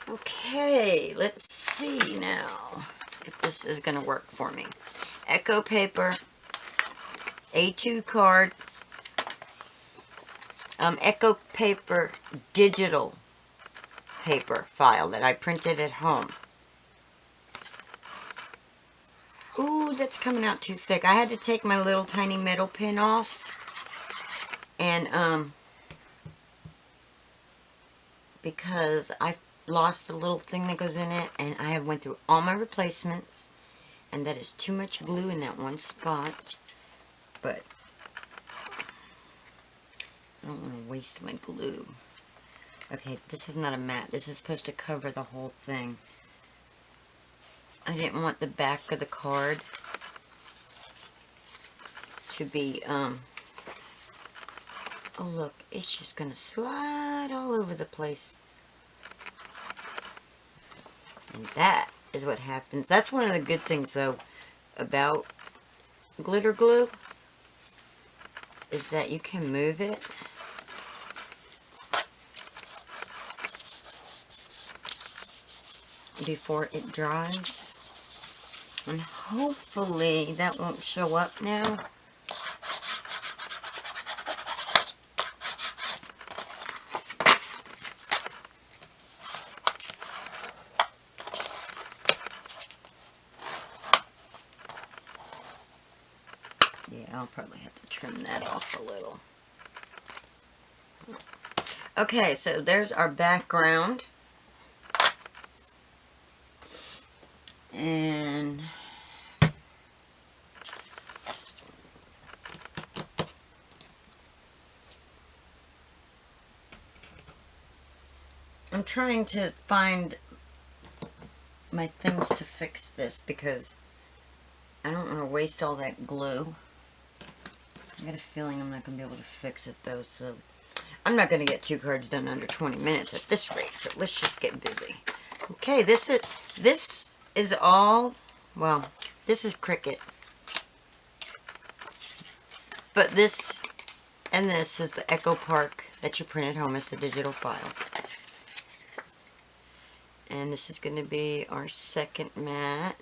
Okay, let's see now if this is going to work for me. Echo paper, A2 card, Echo paper digital paper file that I printed at home. Ooh, that's coming out too thick. I had to take my little tiny metal pin off. And, because I lost the little thing that goes in it, and I have went through all my replacements, and that is too much glue in that one spot. But I don't want to waste my glue. Okay, this is not a mat. This is supposed to cover the whole thing. I didn't want the back of the card to be, oh look, it's just going to slide all over the place. And that is what happens. That's one of the good things, though, about glitter glue, is that you can move it. Before it dries. And hopefully that won't show up now. Yeah, I'll probably have to trim that off a little. Okay, so there's our background. And I'm trying to find my things to fix this because I don't want to waste all that glue. I got a feeling I'm not going to be able to fix it though, so I'm not going to get 2 cards done under 20 minutes at this rate, so let's just get busy. Okay, this is all, well, this is Cricut. But this and this is the Echo Park that you print at home. It's the digital file. And this is going to be our second mat.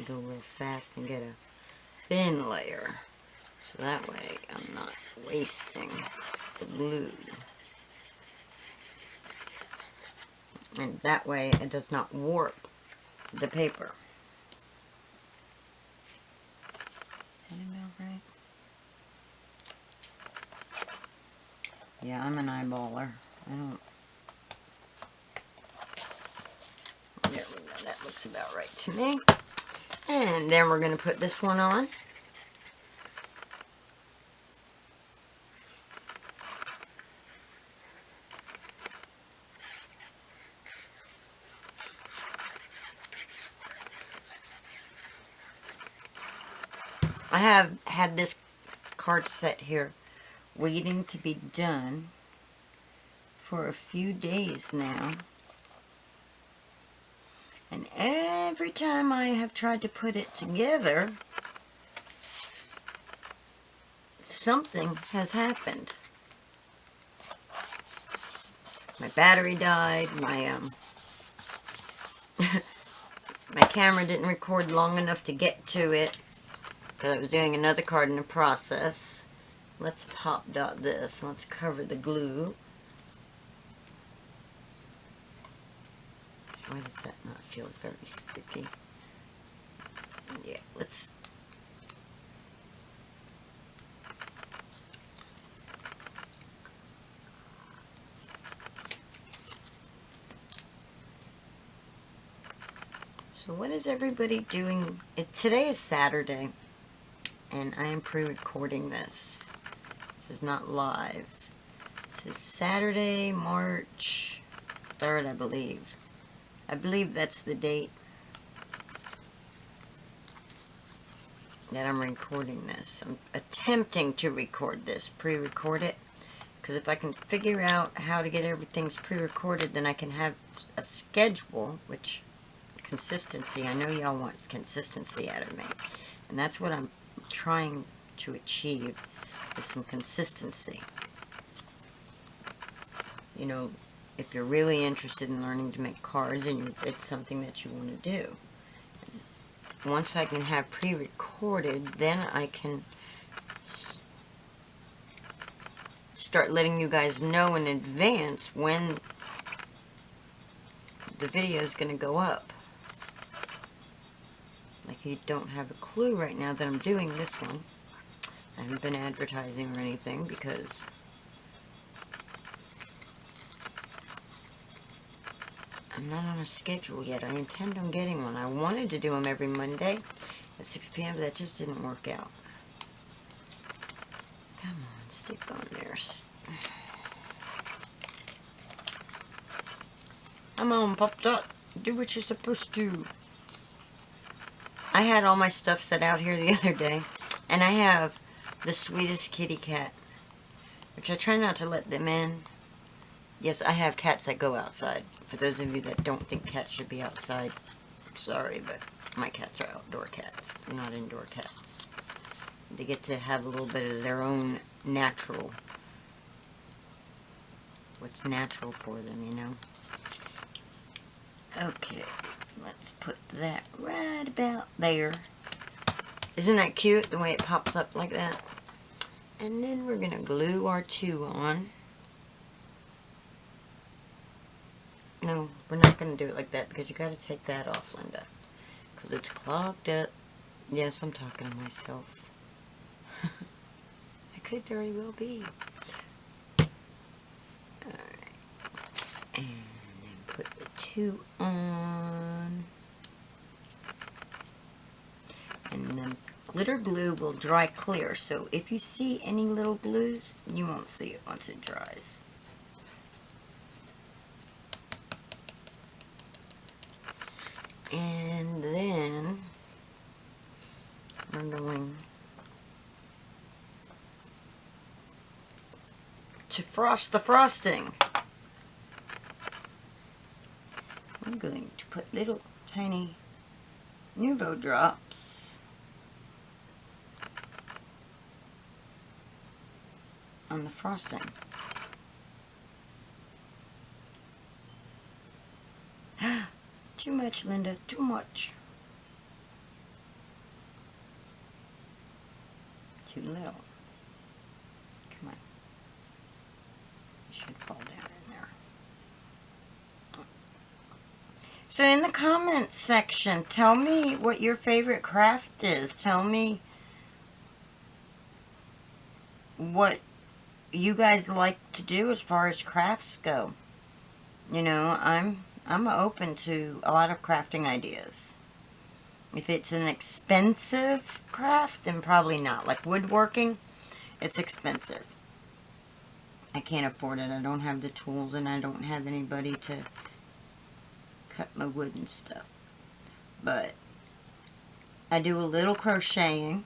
Go real fast and get a thin layer. So that way I'm not wasting the glue. And that way it does not warp the paper. Is that about right? Yeah, I'm an eyeballer. I don't... There we go. That looks about right to me. And then we're going to put this one on. I have had this card set here waiting to be done for a few days now. And every time I have tried to put it together, something has happened. My battery died, my my camera didn't record long enough to get to it, because I was doing another card in the process. Let's pop dot this. Let's cover the glue. Why does that not feel very sticky? Yeah, let's... So what is everybody doing? Today is Saturday, and I am pre-recording this. This is not live. This is Saturday, March 3rd, I believe. I believe that's the date that I'm recording this. I'm attempting to record this, pre-record it, because if I can figure out how to get everything pre-recorded, then I can have a schedule, which, consistency, I know y'all want consistency out of me, and that's what I'm trying to achieve, is some consistency. You know, if you're really interested in learning to make cards and it's something that you want to do. Once I can have pre-recorded, then I can start letting you guys know in advance when the video is going to go up. Like, you don't have a clue right now that I'm doing this one. I haven't been advertising or anything because I'm not on a schedule yet. I intend on getting one. I wanted to do them every Monday at 6 p.m., but that just didn't work out. Come on, stick on there. Come on, Pop Dot. Do what you're supposed to. I had all my stuff set out here the other day, and I have the sweetest kitty cat, which I try not to let them in. Yes, I have cats that go outside. For those of you that don't think cats should be outside, I'm sorry, but my cats are outdoor cats. They're not indoor cats. They get to have a little bit of their own natural, what's natural for them, you know. Okay, let's put that right about there. Isn't that cute, the way it pops up like that? And then we're going to glue our 2 on. No, we're not going to do it like that because you got to take that off, Linda. Because it's clogged up. Yes, I'm talking to myself. I could very well be. Alright. And then put the 2 on. And then glitter glue will dry clear. So if you see any little glues, you won't see it once it dries. And then we're going to frost the frosting. I'm going to put little tiny Nuvo drops on the frosting. Too much, Linda, too much. Too little. Come on. It should fall down in there. So in the comments section, tell me what your favorite craft is. Tell me what you guys like to do as far as crafts go. You know, I'm open to a lot of crafting ideas. If it's an expensive craft, then probably not. Like woodworking, it's expensive. I can't afford it. I don't have the tools and I don't have anybody to cut my wood and stuff. But I do a little crocheting.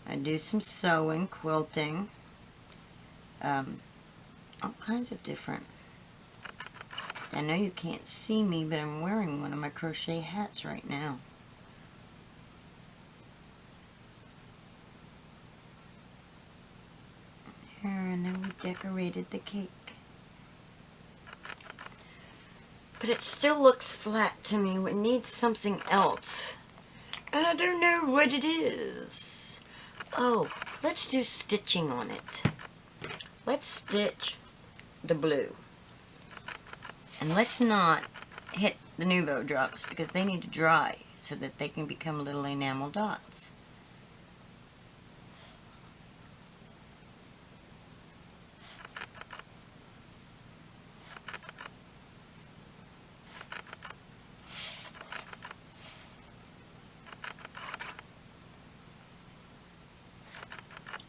I do some sewing, quilting, all kinds of different. I know you can't see me, but I'm wearing one of my crochet hats right now. There, and then we decorated the cake. But it still looks flat to me. It needs something else. And I don't know what it is. Oh, let's do stitching on it. Let's stitch the blue. And let's not hit the Nuvo drops because they need to dry so that they can become little enamel dots.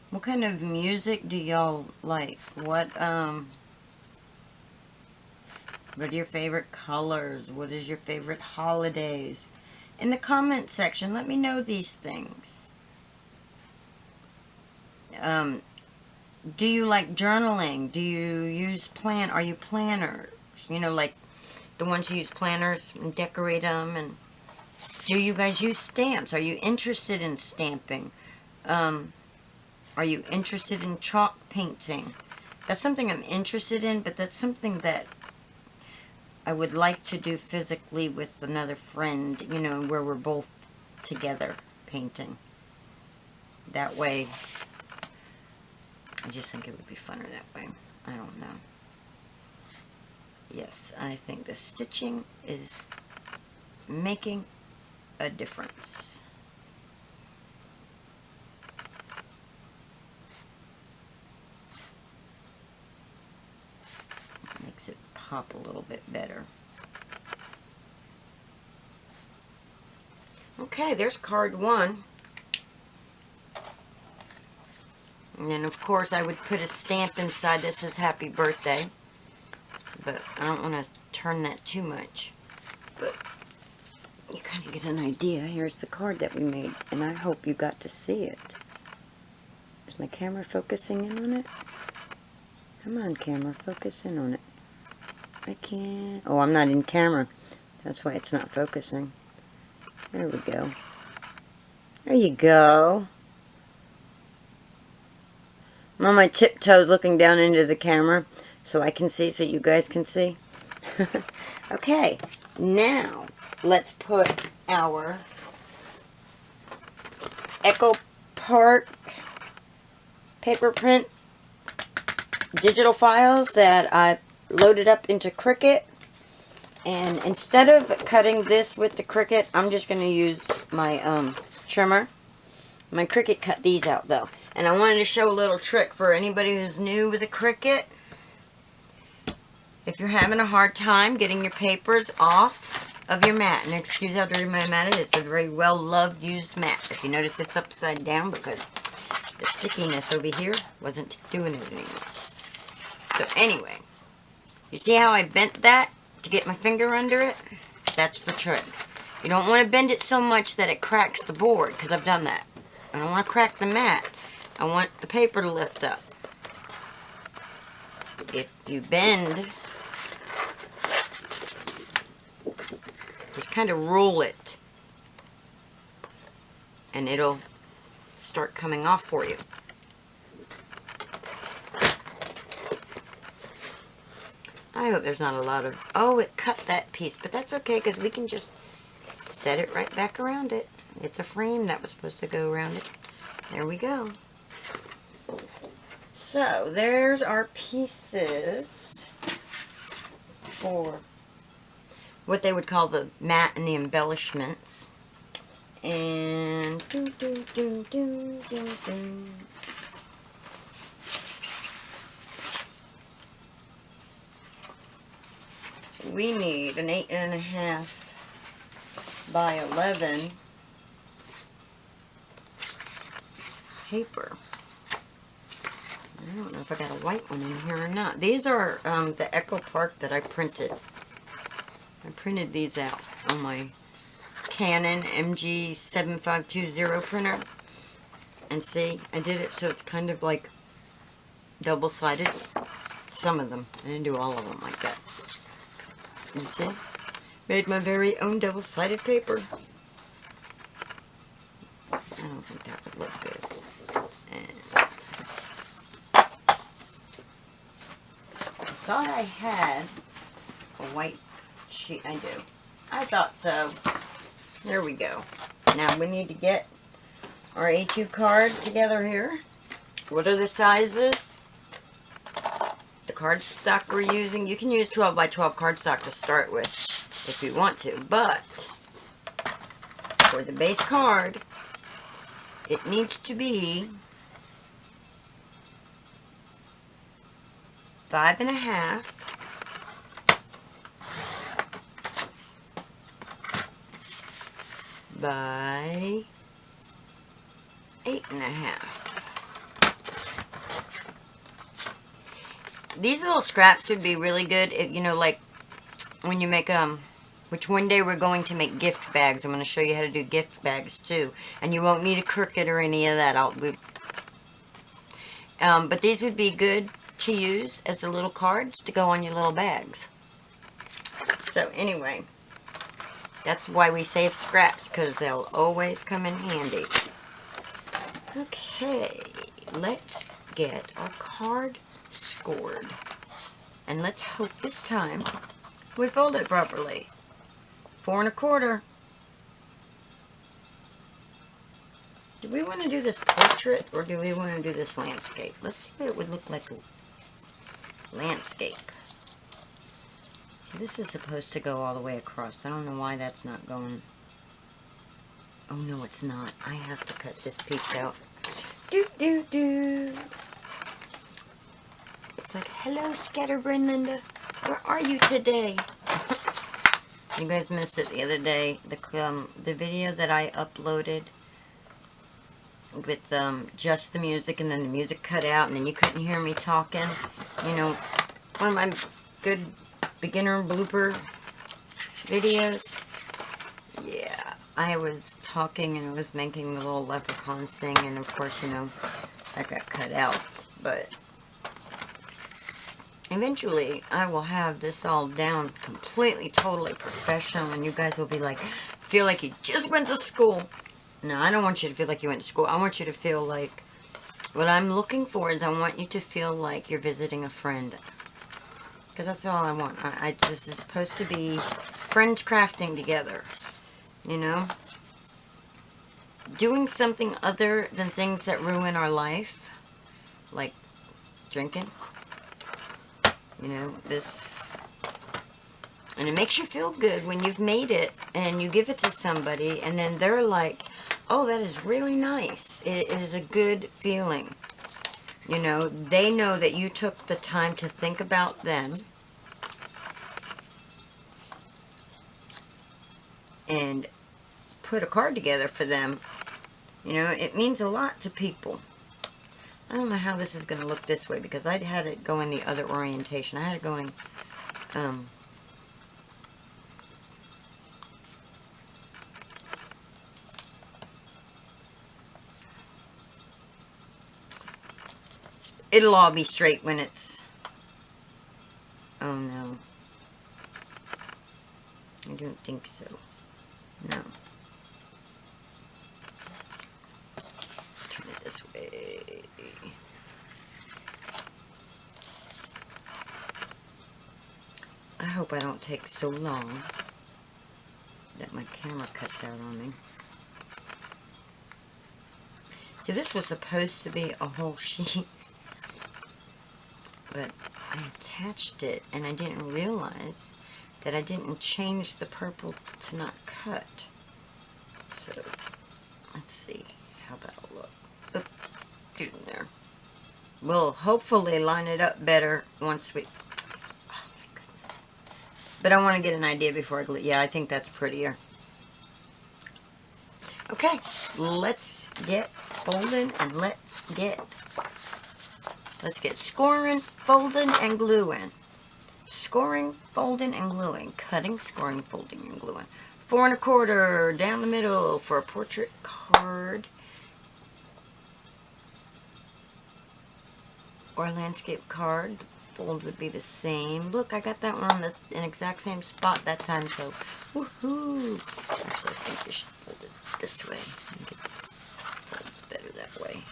What kind of music do y'all like? What are your favorite colors? What is your favorite holidays? In the comment section, let me know these things. Do you like journaling? Do you use are you planners? You know, like the ones who use planners and decorate them. And do you guys use stamps? Are you interested in stamping? Are you interested in chalk painting? That's something I'm interested in, but that's something that I would like to do physically with another friend, you know, where we're both together painting. That way, I just think it would be funner that way. I don't know. Yes, I think the stitching is making a difference. Makes it pop a little bit better. Okay, there's card 1. And then, of course, I would put a stamp inside that says happy birthday. But I don't want to turn that too much. But you kind of get an idea. Here's the card that we made. And I hope you got to see it. Is my camera focusing in on it? Come on, camera, focus in on it. I can't. Oh, I'm not in camera. That's why it's not focusing. There we go. There you go. I'm on my tiptoes looking down into the camera so I can see, so you guys can see. Okay, now let's put our Echo Park paper print digital files that I loaded up into Cricut. And instead of cutting this with the Cricut, I'm just going to use my trimmer. My Cricut cut these out though. And I wanted to show a little trick for anybody who's new with a Cricut. If you're having a hard time getting your papers off of your mat, and excuse how dirty my mat is, it's a very well-loved, used mat. If you notice, it's upside down because the stickiness over here wasn't doing it anymore. So anyway, you see how I bent that to get my finger under it? That's the trick. You don't want to bend it so much that it cracks the board, because I've done that. I don't want to crack the mat. I want the paper to lift up. If you bend, just kind of roll it, and it'll start coming off for you. I hope there's not a lot of... Oh, it cut that piece, but that's okay because we can just set it right back around it. It's a frame that was supposed to go around it. There we go. So, there's our pieces for what they would call the mat and the embellishments. And we need an 8.5 by 11 paper. I don't know if I got a white one in here or not. These are the Echo Park that I printed. I printed these out on my Canon MG7520 printer. And see, I did it so it's kind of like double-sided. Some of them. I didn't do all of them like that. And see? Made my very own double-sided paper. I don't think that would look good. And I thought I had a white sheet. I do. I thought so. There we go. Now we need to get our A2 card together here. What are the sizes? The cardstock we're using. You can use 12 by 12 cardstock to start with if you want to. But for the base card, it needs to be 5.5 by 8.5. These little scraps would be really good if, you know, like when you make which one day we're going to make gift bags. I'm going to show you how to do gift bags too, and you won't need a Cricut or any of that. But these would be good to use as the little cards to go on your little bags. So anyway, that's why we save scraps, because they'll always come in handy. Okay, let's get our card scored. And let's hope this time We fold it properly. 4 1/4. Do we want to do this portrait or do we want to do this landscape? Let's see what it would look like landscape. See, this is supposed to go all the way across. I don't know why that's not going. Oh no, it's not. I have to cut this piece out. Do. It's like, hello, Scatterbrain Linda. Where are you today? You guys missed it the other day. The video that I uploaded with just the music, and then the music cut out, and then you couldn't hear me talking. You know, one of my good beginner blooper videos. Yeah, I was talking and I was making the little leprechaun sing, and of course, you know, that got cut out. But eventually, I will have this all down completely, totally professional, and you guys will be like, feel like you just went to school. No, I don't want you to feel like you went to school. I want you to feel like, what I'm looking for is I want you to feel like you're visiting a friend. Because that's all I want. This is supposed to be friends crafting together. You know? Doing something other than things that ruin our life. Like drinking. You know, this. And it makes you feel good when you've made it and you give it to somebody and then they're like, oh, that is really nice. It is a good feeling. You know, they know that you took the time to think about them and put a card together for them. You know, it means a lot to people. I don't know how this is going to look this way because I had it going the other orientation. I had it going, it'll all be straight when it's... Oh, no. I don't think so. No. Turn it this way. I hope I don't take so long that my camera cuts out on me. See, this was supposed to be a whole sheet. But I attached it and I didn't realize that I didn't change the purple to not cut. So, let's see how that'll look. Oop, get in there. We'll hopefully line it up better once we... Oh my goodness. But I want to get an idea before I glue. Yeah, I think that's prettier. Okay, let's get folding and let's get scoring, folding, and gluing. Scoring, folding, and gluing. Cutting, scoring, folding, and gluing. 4 1/4 down the middle for a portrait card. Or a landscape card. The fold would be the same. Look, I got that one on the exact same spot that time, so woohoo! Actually, I think we should fold it this way. I think it folds better that way.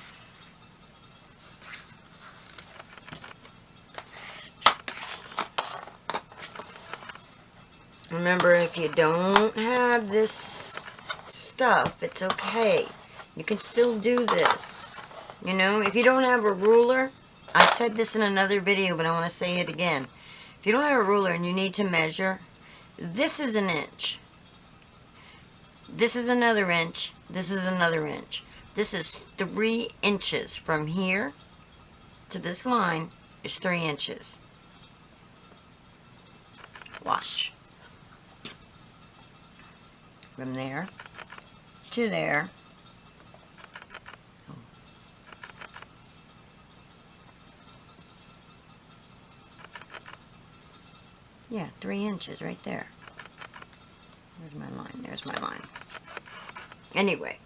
Remember, if you don't have this stuff, it's okay. You can still do this. You know, if you don't have a ruler, I said this in another video, but I want to say it again. If you don't have a ruler and you need to measure, this is 1 inch. This is another inch. This is another inch. This is 3 inches. From here to this line is 3 inches. Watch. From there to there. Yeah, 3 inches right there. There's my line. There's my line. Anyway,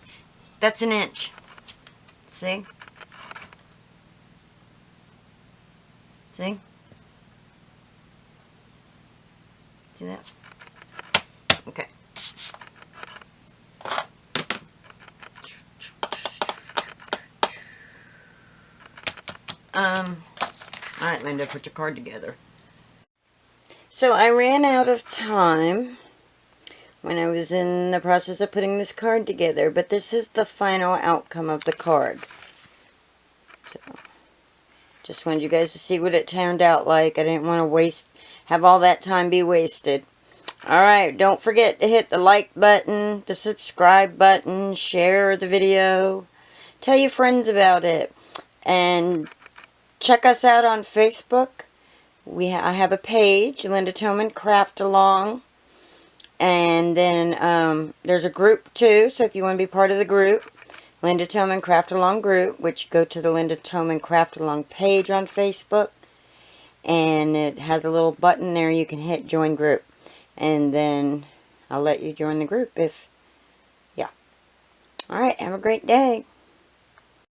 that's 1 inch. See? See? See that? Okay. Alright, Linda, put your card together. So I ran out of time when I was in the process of putting this card together, but this is the final outcome of the card. So, just wanted you guys to see what it turned out like. I didn't want to have all that time be wasted. Alright, don't forget to hit the like button, the subscribe button, share the video, tell your friends about it, and check us out on Facebook. I have a page, Linda Toman Craft Along, and then there's a group too, so if you want to be part of the group, Linda Toman Craft Along group, which go to the Linda Toman Craft Along page on Facebook, and it has a little button there you can hit join group, and then I'll let you join the group if, yeah. Alright, have a great day.